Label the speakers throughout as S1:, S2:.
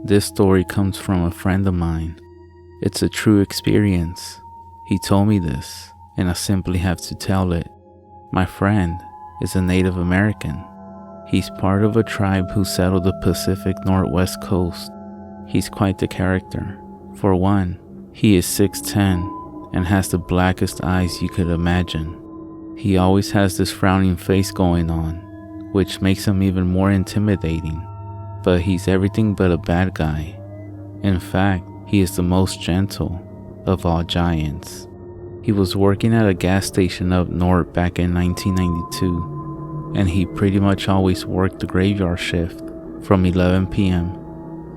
S1: This story comes from a friend of mine. It's a true experience. He told me this, and I simply have to tell it. My friend is a Native American. He's part of a tribe who settled the Pacific Northwest coast. He's quite the character. For one, he is 6'10" and has the blackest eyes you could imagine. He always has this frowning face going on, which makes him even more intimidating. But he's everything but a bad guy. In fact, he is the most gentle of all giants. He was working at a gas station up north back in 1992, and he pretty much always worked the graveyard shift from 11 p.m.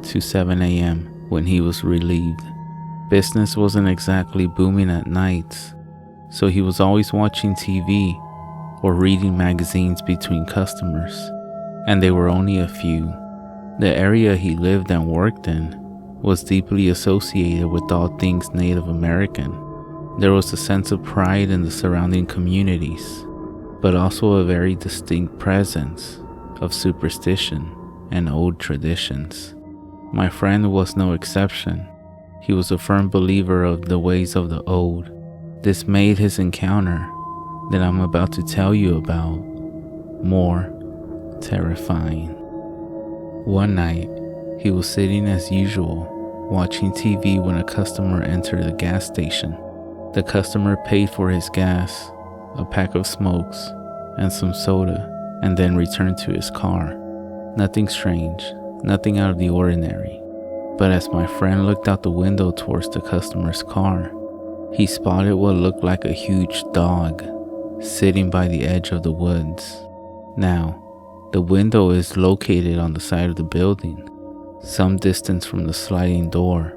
S1: to 7 a.m. when he was relieved. Business wasn't exactly booming at nights, so he was always watching TV or reading magazines between customers, and they were only a few. The area he lived and worked in was deeply associated with all things Native American. There was a sense of pride in the surrounding communities, but also a very distinct presence of superstition and old traditions. My friend was no exception. He was a firm believer of the ways of the old. This made his encounter that I'm about to tell you about more terrifying. One night, he was sitting as usual, watching TV when a customer entered the gas station. The customer paid for his gas, a pack of smokes, and some soda, and then returned to his car. Nothing strange, nothing out of the ordinary. But as my friend looked out the window towards the customer's car, he spotted what looked like a huge dog sitting by the edge of the woods. Now, the window is located on the side of the building, some distance from the sliding door,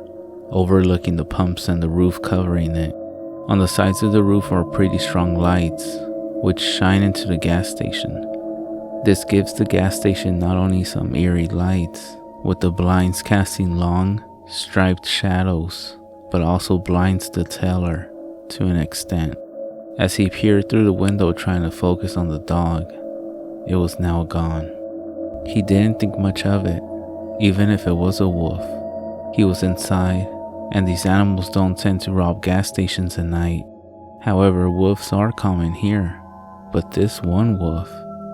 S1: overlooking the pumps and the roof covering it. On the sides of the roof are pretty strong lights, which shine into the gas station. This gives the gas station not only some eerie lights, with the blinds casting long, striped shadows, but also blinds the teller to an extent. As he peered through the window trying to focus on the dog, it was now gone. He didn't think much of it, even if it was a wolf. He was inside, and these animals don't tend to rob gas stations at night. However, wolves are common here, but this one wolf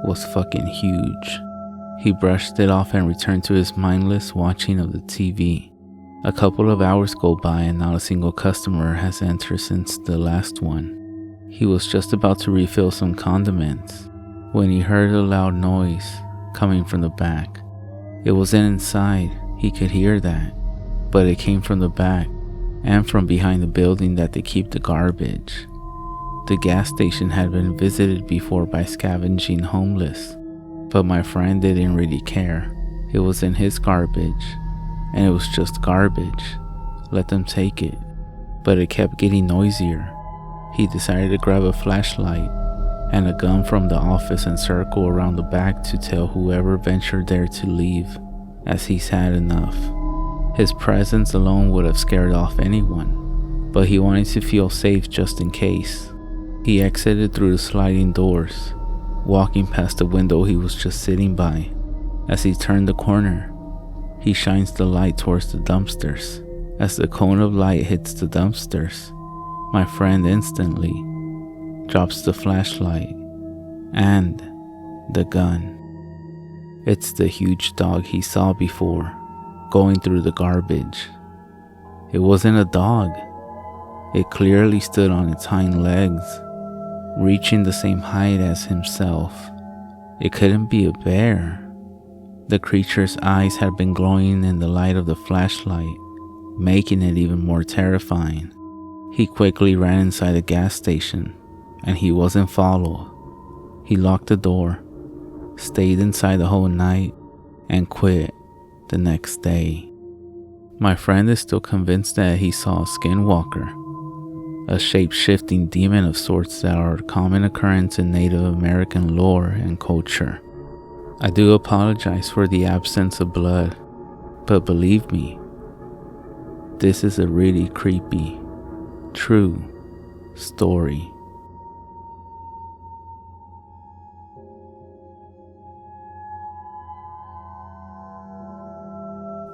S1: was fucking huge. He brushed it off and returned to his mindless watching of the TV. A couple of hours go by and not a single customer has entered since the last one. He was just about to refill some condiments when he heard a loud noise coming from the back. It wasn't inside, he could hear that, but it came from the back and from behind the building that they keep the garbage. The gas station had been visited before by scavenging homeless, but my friend didn't really care. It was in his garbage, and it was just garbage. Let them take it. But it kept getting noisier. He decided to grab a flashlight and a gun from the office and circle around the back to tell whoever ventured there to leave, as he's had enough. His presence alone would have scared off anyone, but he wanted to feel safe just in case. He exited through the sliding doors, walking past the window he was just sitting by. As he turned the corner, he shines the light towards the dumpsters. As the cone of light hits the dumpsters, my friend instantly drops the flashlight and the gun. It's the huge dog he saw before, going through the garbage. It wasn't a dog. It clearly stood on its hind legs, reaching the same height as himself. It couldn't be a bear. The creature's eyes had been glowing in the light of the flashlight, making it even more terrifying. He quickly ran inside the gas station, and he wasn't followed. He locked the door, stayed inside the whole night, and quit the next day. My friend is still convinced that he saw a skinwalker, a shape-shifting demon of sorts that are a common occurrence in Native American lore and culture. I do apologize for the absence of blood, but believe me, this is a really creepy, true story.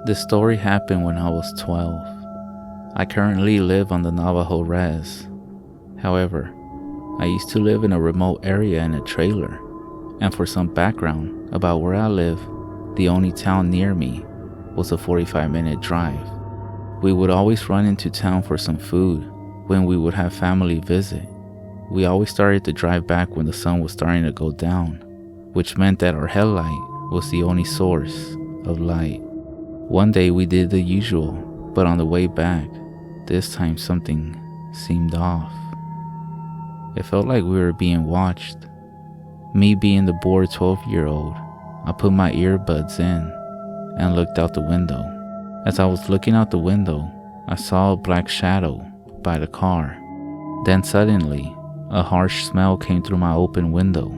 S1: This story happened when I was 12. I currently live on the Navajo res. However, I used to live in a remote area in a trailer, and for some background about where I live, the only town near me was a 45-minute drive. We would always run into town for some food when we would have family visit. We always started to drive back when the sun was starting to go down, which meant that our headlight was the only source of light. One day we did the usual, but on the way back, this time something seemed off. It felt like we were being watched. Me being the bored 12-year-old, I put my earbuds in and looked out the window. As I was looking out the window, I saw a black shadow by the car. Then suddenly, a harsh smell came through my open window.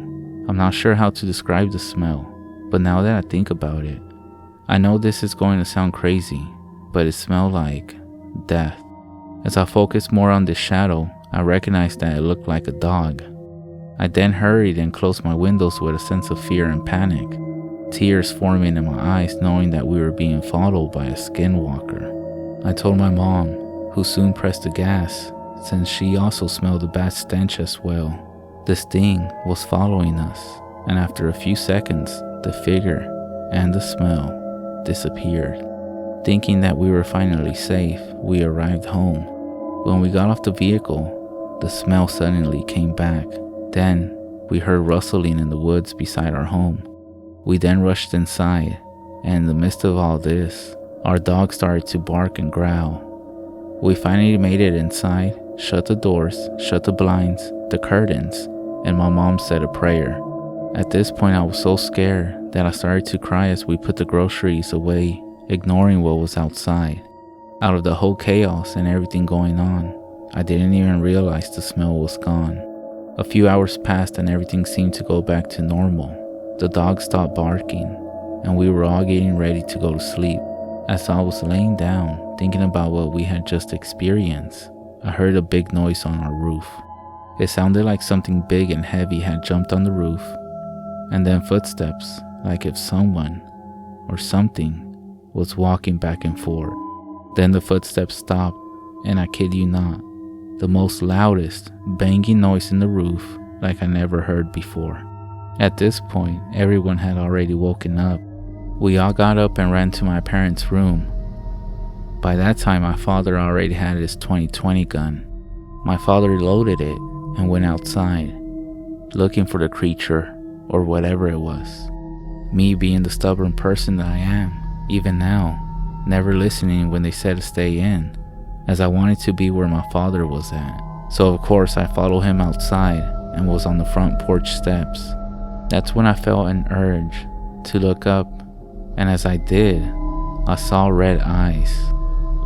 S1: I'm not sure how to describe the smell, but now that I think about it, I know this is going to sound crazy, but it smelled like death. As I focused more on this shadow, I recognized that it looked like a dog. I then hurried and closed my windows with a sense of fear and panic, tears forming in my eyes knowing that we were being followed by a skinwalker. I told my mom, who soon pressed the gas, since she also smelled a bad stench as well. This thing was following us, and after a few seconds, the figure and the smell disappeared. Thinking that we were finally safe, we arrived home. When we got off the vehicle, the smell suddenly came back. Then, we heard rustling in the woods beside our home. We then rushed inside, and in the midst of all this, our dog started to bark and growl. We finally made it inside, shut the doors, shut the blinds, the curtains, and my mom said a prayer. At this point, I was so scared that I started to cry as we put the groceries away, ignoring what was outside. Out of the whole chaos and everything going on, I didn't even realize the smell was gone. A few hours passed and everything seemed to go back to normal. The dog stopped barking, and we were all getting ready to go to sleep. As I was laying down, thinking about what we had just experienced, I heard a big noise on our roof. It sounded like something big and heavy had jumped on the roof, and then footsteps, like if someone or something was walking back and forth. Then the footsteps stopped, and I kid you not, the most loudest banging noise in the roof like I never heard before. At this point, everyone had already woken up. We all got up and ran to my parents' room. By that time, my father already had his 20/20 gun. My father loaded it and went outside, looking for the creature or whatever it was. Me being the stubborn person that I am, even now, never listening when they said to stay in, as I wanted to be where my father was at. So of course I followed him outside and was on the front porch steps. That's when I felt an urge to look up, and as I did, I saw red eyes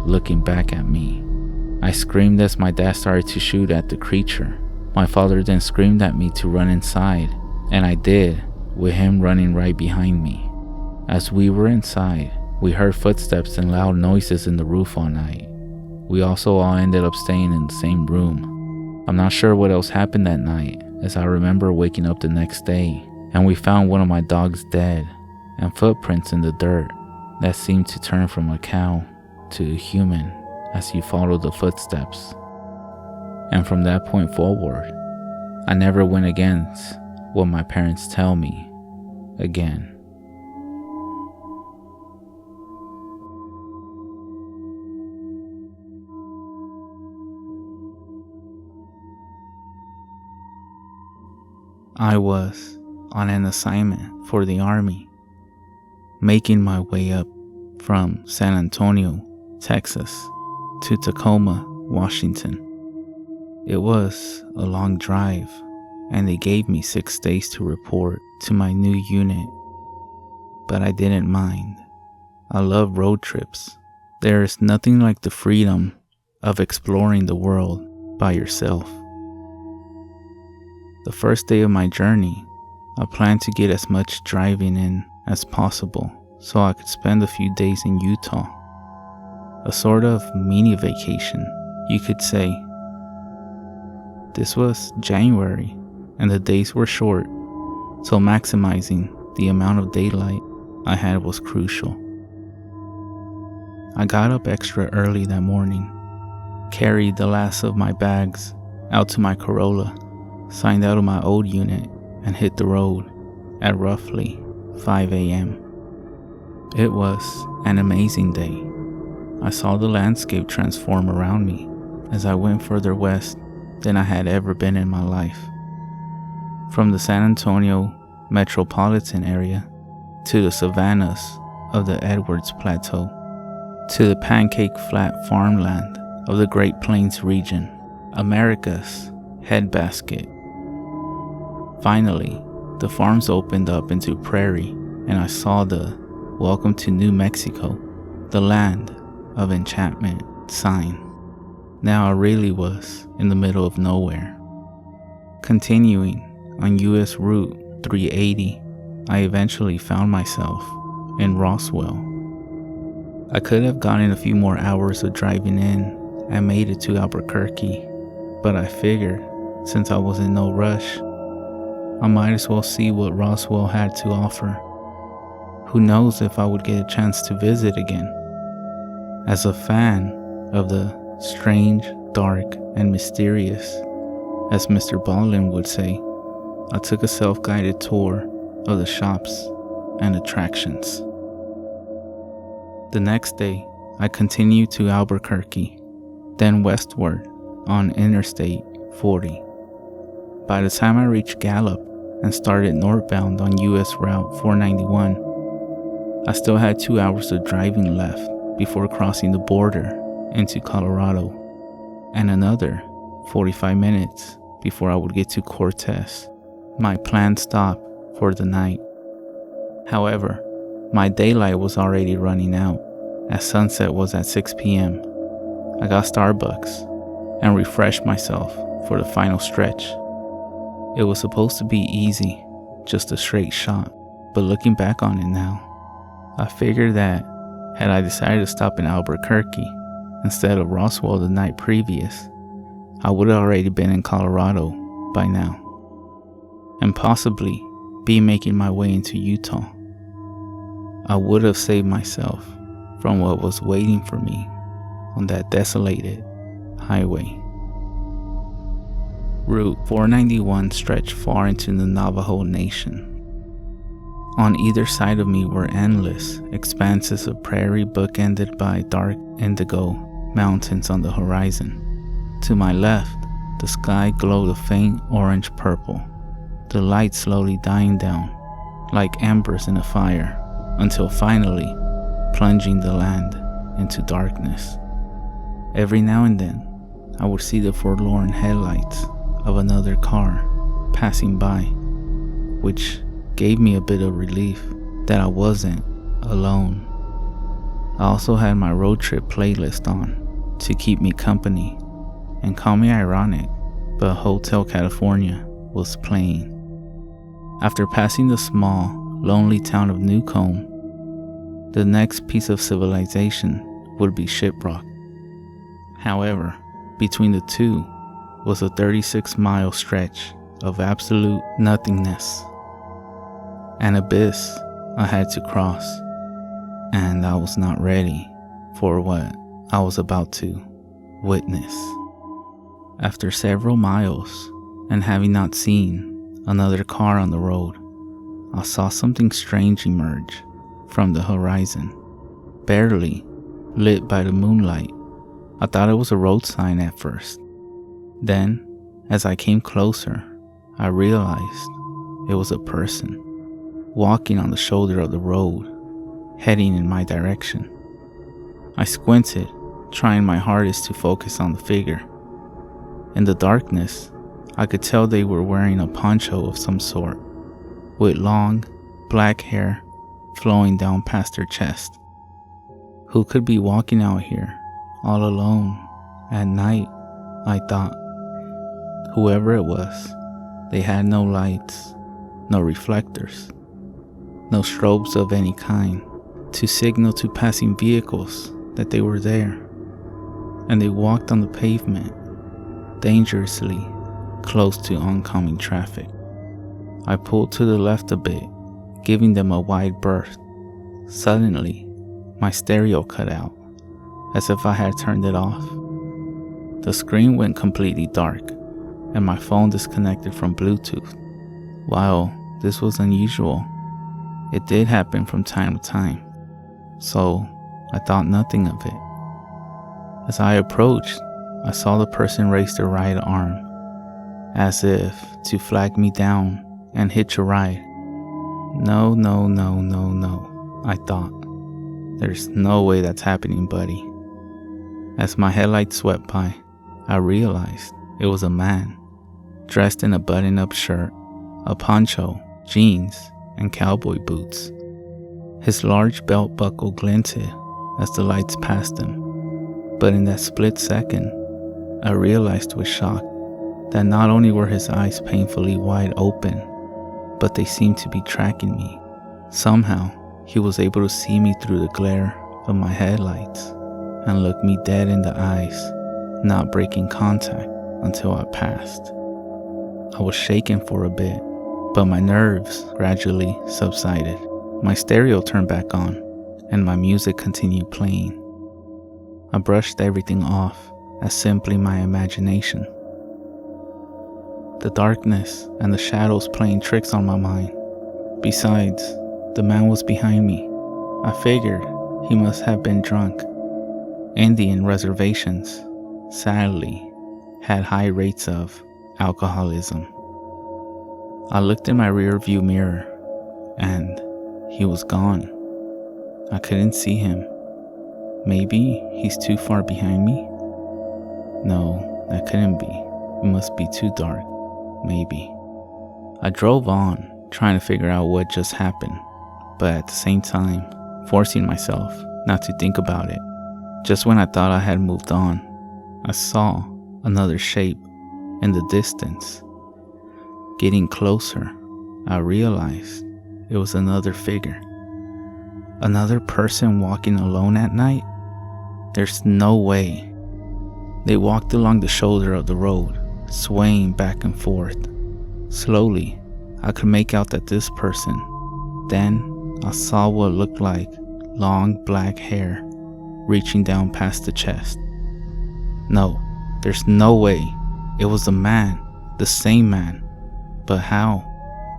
S1: looking back at me. I screamed as my dad started to shoot at the creature. My father then screamed at me to run inside, and I did, with him running right behind me. As we were inside, we heard footsteps and loud noises in the roof all night. We also all ended up staying in the same room. I'm not sure what else happened that night, as I remember waking up the next day, and we found one of my dogs dead, and footprints in the dirt that seemed to turn from a cow to a human as you follow the footsteps. And from that point forward, I never went against what my parents tell me again. I was on an assignment for the Army, making my way up from San Antonio, Texas, to Tacoma, Washington. It was a long drive, and they gave me 6 days to report to my new unit. But I didn't mind. I love road trips. There is nothing like the freedom of exploring the world by yourself. The first day of my journey, I planned to get as much driving in as possible so I could spend a few days in Utah. A sort of mini vacation, you could say. This was January, and the days were short, so maximizing the amount of daylight I had was crucial. I got up extra early that morning, carried the last of my bags out to my Corolla, signed out of my old unit, and hit the road at roughly 5 a.m. It was an amazing day. I saw the landscape transform around me as I went further west than I had ever been in my life. From the San Antonio metropolitan area to the savannas of the Edwards Plateau to the pancake flat farmland of the Great Plains region, America's headbasket. Finally, the farms opened up into prairie and I saw the "Welcome to New Mexico, the land of enchantment" sign. Now I really was in the middle of nowhere. Continuing on US Route 380, I eventually found myself in Roswell. I could have gotten a few more hours of driving in and made it to Albuquerque, but I figured since I was in no rush, I might as well see what Roswell had to offer. Who knows if I would get a chance to visit again. As a fan of the strange, dark, and mysterious, as Mr. Baldwin would say, I took a self-guided tour of the shops and attractions. The next day, I continued to Albuquerque, then westward on Interstate 40. By the time I reached Gallup and started northbound on US Route 491, I still had 2 hours of driving left before crossing the border into Colorado, and another 45 minutes before I would get to Cortez, my planned stop for the night. However, my daylight was already running out as sunset was at 6 p.m. I got Starbucks and refreshed myself for the final stretch. It was supposed to be easy, just a straight shot, but looking back on it now, I figured that had I decided to stop in Albuquerque instead of Roswell the night previous, I would have already been in Colorado by now, and possibly be making my way into Utah. I would have saved myself from what was waiting for me on that desolated highway. Route 491 stretched far into the Navajo Nation. On either side of me were endless expanses of prairie bookended by dark indigo mountains on the horizon. To my left, the sky glowed a faint orange-purple, the light slowly dying down like embers in a fire until finally plunging the land into darkness. Every now and then, I would see the forlorn headlights of another car passing by, which gave me a bit of relief that I wasn't alone. I also had my road trip playlist on to keep me company, and call me ironic, but Hotel California was playing. After passing the small, lonely town of Newcomb, the next piece of civilization would be Shiprock. However, between the two was a 36-mile stretch of absolute nothingness, an abyss I had to cross, and I was not ready for what I was about to witness. After several miles, and having not seen another car on the road, I saw something strange emerge from the horizon, barely lit by the moonlight. I thought it was a road sign at first. Then, as I came closer, I realized it was a person walking on the shoulder of the road, heading in my direction. I squinted, trying my hardest to focus on the figure. In the darkness, I could tell they were wearing a poncho of some sort, with long, black hair flowing down past their chest. Who could be walking out here, all alone, at night, I thought. Whoever it was, they had no lights, no reflectors, no strobes of any kind to signal to passing vehicles that they were there, and they walked on the pavement, dangerously close to oncoming traffic. I pulled to the left a bit, giving them a wide berth. Suddenly, my stereo cut out, as if I had turned it off. The screen went completely dark, and my phone disconnected from Bluetooth. While this was unusual, it did happen from time to time, so I thought nothing of it. As I approached, I saw the person raise their right arm, as if to flag me down and hitch a ride. No, I thought. There's no way that's happening, buddy. As my headlights swept by, I realized it was a man, dressed in a button-up shirt, a poncho, jeans, and cowboy boots. His large belt buckle glinted as the lights passed him, but in that split second, I realized with shock that not only were his eyes painfully wide open, but they seemed to be tracking me. Somehow, he was able to see me through the glare of my headlights and look me dead in the eyes, not breaking contact until I passed. I was shaken for a bit, but my nerves gradually subsided. My stereo turned back on, and my music continued playing. I brushed everything off as simply my imagination. The darkness and the shadows playing tricks on my mind. Besides, the man was behind me. I figured he must have been drunk. Indian reservations, sadly, had high rates of alcoholism. I looked in my rear-view mirror, and he was gone. I couldn't see him. Maybe he's too far behind me? No, that couldn't be. It must be too dark. Maybe. I drove on, trying to figure out what just happened, but at the same time, forcing myself not to think about it. Just when I thought I had moved on, I saw another shape in the distance. Getting closer, I realized it was another figure. Another person walking alone at night? There's no way. They walked along the shoulder of the road, swaying back and forth. Slowly, I could make out that this person. Then, I saw what looked like long black hair reaching down past the chest. No, there's no way. It was the man, the same man. But how?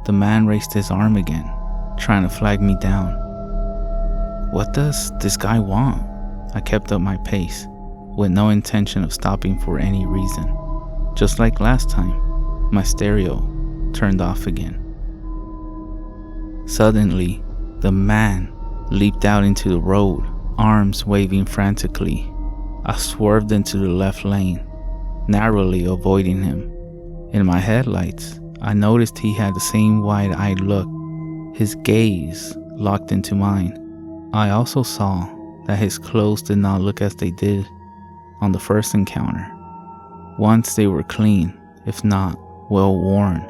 S1: The man raised his arm again, trying to flag me down. What does this guy want? I kept up my pace, with no intention of stopping for any reason. Just like last time, my stereo turned off again. Suddenly, the man leaped out into the road, arms waving frantically. I swerved into the left lane, narrowly avoiding him. In my headlights, I noticed he had the same wide-eyed look, his gaze locked into mine. I also saw that his clothes did not look as they did on the first encounter. Once they were clean, if not well worn,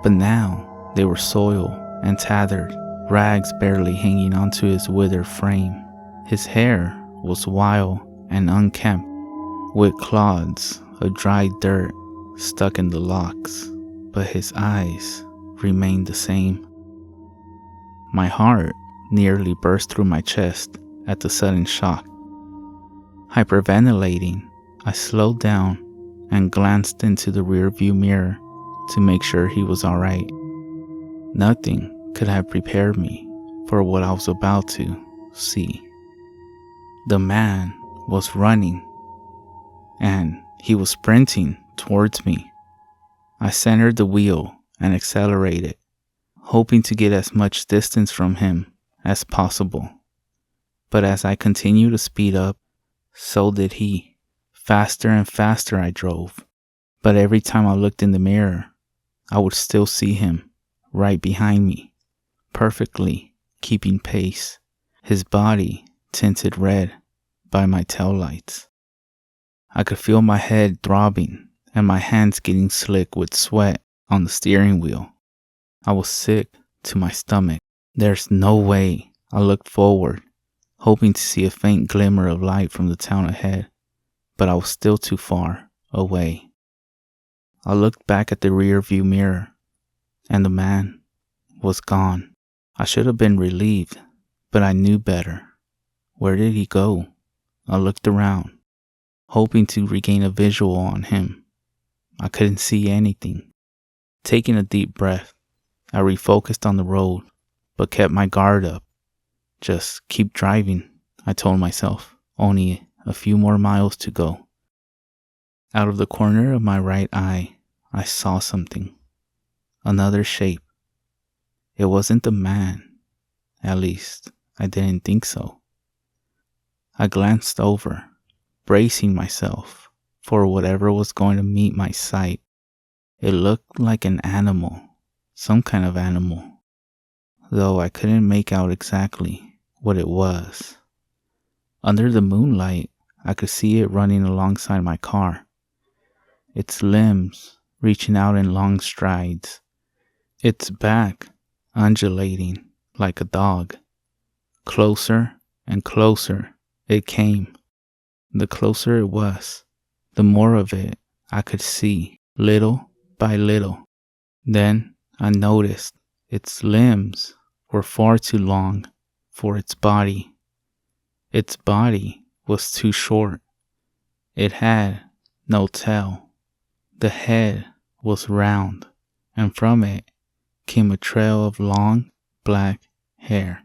S1: but now they were soiled and tattered, rags barely hanging onto his withered frame. His hair was wild and unkempt, with clods of dried dirt stuck in the locks, but his eyes remained the same. My heart nearly burst through my chest at the sudden shock. Hyperventilating, I slowed down and glanced into the rearview mirror to make sure he was alright. Nothing could have prepared me for what I was about to see. The man was running, and he was sprinting towards me. I centered the wheel and accelerated, hoping to get as much distance from him as possible. But as I continued to speed up, so did he. Faster and faster I drove, but every time I looked in the mirror, I would still see him right behind me, perfectly keeping pace, his body tinted red by my taillights. I could feel my head throbbing and my hands getting slick with sweat on the steering wheel. I was sick to my stomach. There's no way. I looked forward, hoping to see a faint glimmer of light from the town ahead, but I was still too far away. I looked back at the rear view mirror, and the man was gone. I should have been relieved, but I knew better. Where did he go? I looked around, hoping to regain a visual on him. I couldn't see anything. Taking a deep breath, I refocused on the road, but kept my guard up. Just keep driving, I told myself. Only a few more miles to go. Out of the corner of my right eye, I saw something. Another shape. It wasn't the man. At least, I didn't think so. I glanced over, bracing myself for whatever was going to meet my sight. It looked like an animal, some kind of animal, though I couldn't make out exactly what it was. Under the moonlight, I could see it running alongside my car, its limbs reaching out in long strides, its back undulating like a dog. Closer and closer it came. The closer it was, the more of it I could see, little by little. Then I noticed its limbs were far too long for its body. Its body was too short. It had no tail. The head was round, and from it came a trail of long, black hair.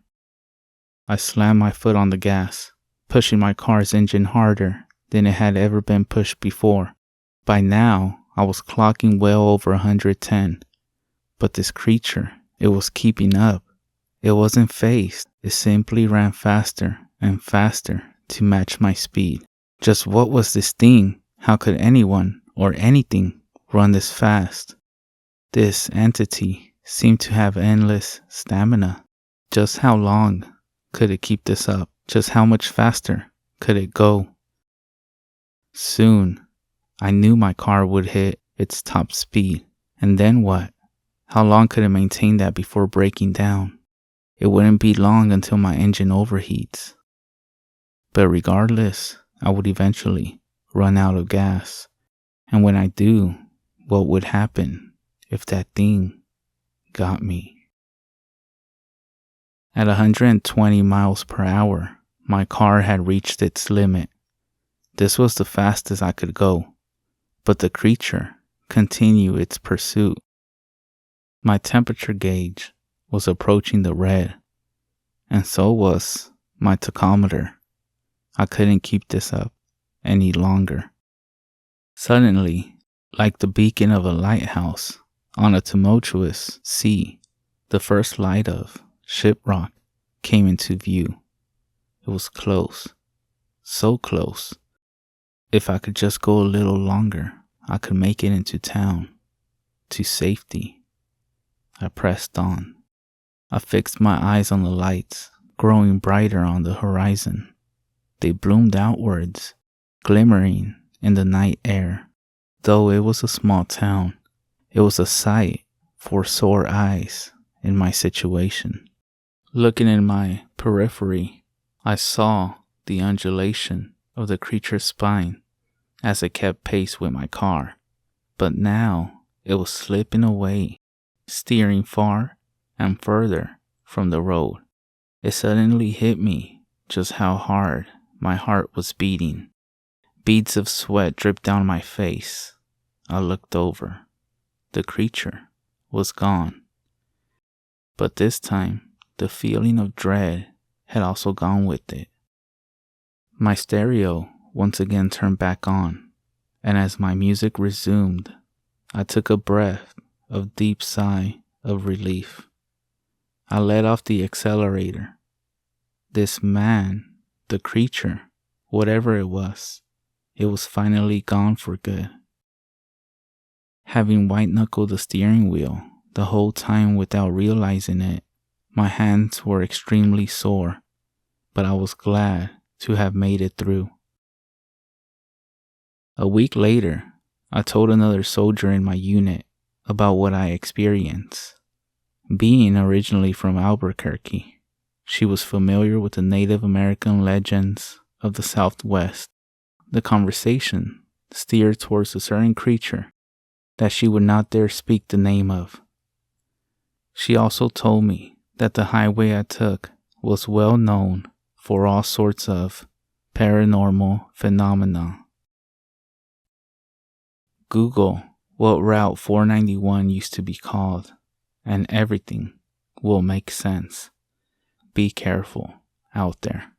S1: I slammed my foot on the gas, pushing my car's engine harder than it had ever been pushed before. By now, I was clocking well over 110. But this creature, it was keeping up. It wasn't phased. It simply ran faster and faster to match my speed. Just what was this thing? How could anyone or anything run this fast? This entity seemed to have endless stamina. Just how long could it keep this up? Just how much faster could it go? Soon, I knew my car would hit its top speed. And then what? How long could it maintain that before breaking down? It wouldn't be long until my engine overheats. But regardless, I would eventually run out of gas. And when I do, what would happen if that thing got me? At 120 miles per hour, my car had reached its limit. This was the fastest I could go, but the creature continued its pursuit. My temperature gauge was approaching the red, and so was my tachometer. I couldn't keep this up any longer. Suddenly, like the beacon of a lighthouse on a tumultuous sea, the first light of Shiprock came into view. It was close, so close. If I could just go a little longer, I could make it into town, to safety. I pressed on. I fixed my eyes on the lights, growing brighter on the horizon. They bloomed outwards, glimmering in the night air. Though it was a small town, it was a sight for sore eyes in my situation. Looking in my periphery, I saw the undulation of the creature's spine as it kept pace with my car. But now it was slipping away, steering far and further from the road. It suddenly hit me just how hard my heart was beating. Beads of sweat dripped down my face. I looked over. The creature was gone. But this time, the feeling of dread had also gone with it. My stereo once again turned back on, and as my music resumed, I took a breath of deep sigh of relief. I let off the accelerator. This man, the creature, whatever it was finally gone for good. Having white-knuckled the steering wheel the whole time without realizing it, my hands were extremely sore, but I was glad to have made it through. A week later, I told another soldier in my unit about what I experienced. Being originally from Albuquerque, she was familiar with the Native American legends of the Southwest. The conversation steered towards a certain creature that she would not dare speak the name of. She also told me that the highway I took was well known for all sorts of paranormal phenomena. Google what Route 491 used to be called, and everything will make sense. Be careful out there.